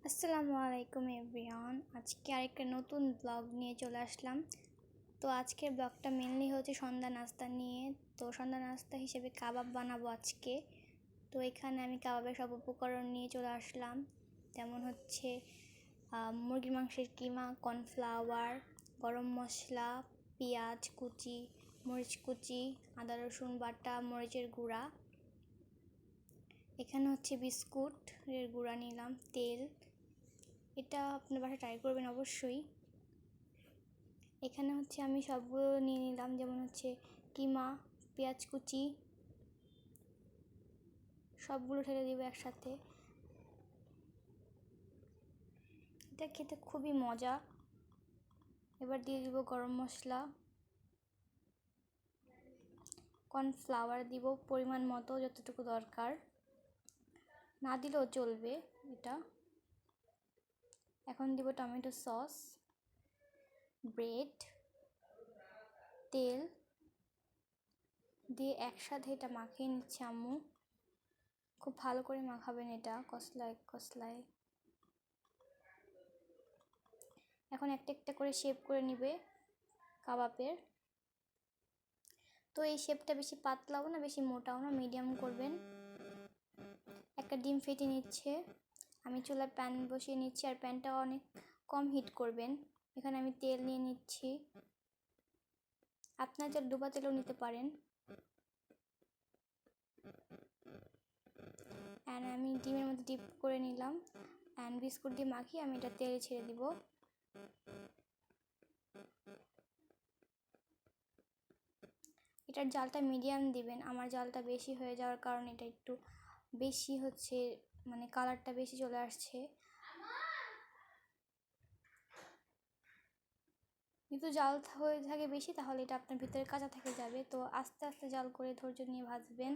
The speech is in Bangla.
আসসালামু আলাইকুম এভরিওয়ান। আজকে আরেকটা নতুন ব্লগ নিয়ে চলে আসলাম। তো আজকের ব্লগটা মেনলি হচ্ছে সন্ধ্যা নাস্তা নিয়ে। তো সন্ধ্যা নাস্তা হিসেবে কাবাব বানাবো আজকে। তো এখানে আমি কাবাবের সব উপকরণ নিয়ে চলে আসলাম। যেমন হচ্ছে মুরগির মাংসের কিমা, কর্নফ্লাওয়ার, গরম মশলা, পেঁয়াজ কুচি, মরিচ কুচি, আদা রসুন বাটা, মরিচের গুঁড়া। এখানে হচ্ছে বিস্কুটের গুঁড়া নিলাম, তেল। এটা আপনার বাসায় ট্রাই করবেন অবশ্যই। এখানে হচ্ছে আমি সবগুলো নিয়ে নিলাম, যেমন হচ্ছে কিমা, পেঁয়াজ কুচি, সবগুলো ঢেলে দিব একসাথে। এটা খেতে খুবই মজা। এবার দিয়ে দিব গরম মশলা, কর্নফ্লাওয়ার দিব পরিমাণ মতো, যতটুকু দরকার, না দিলেও চলবে এটা। এখন দিব টমেটো সস, ব্রেড, তেল দিয়ে একসাথে এটা মাখিয়ে নিচ্ছে আম্মু। খুব ভালো করে মাখাবেন এটা কসলায় কসলায়। এখন একটা একটা করে শেপ করে নিবে কাবাবের। তো এই শেপটা বেশি পাতলাও না বেশি মোটাও না, মিডিয়াম করবেন। একটা ডিম ফেটে নিচ্ছে, আমি চুলায় প্যান বসিয়ে নিচ্ছি, আর প্যানটা অনেক কম হিট করবেন। এখানে আমি তেল নিয়ে নিচ্ছি, আপনার যা ডুবা তেলও নিতে পারেন। অ্যান্ড আমি ডিমের মধ্যে ডিপ করে নিলাম, অ্যান্ড বিস্কুট দিয়ে মাখিয়ে আমি এটা তেলে ছেড়ে দিব। এটার জালটা মিডিয়াম দিবেন, আমার জালটা বেশি হয়ে যাওয়ার কারণে এটা একটু বেশি হচ্ছে, মানে কালারটা বেশি চলে আসছে। কিন্তু জাল হয়ে থাকে বেশি, তাহলে এটা আপনার ভিতরে কাঁচা থেকে যাবে। তো আস্তে আস্তে জাল করে ধৈর্য নিয়ে ভাজবেন।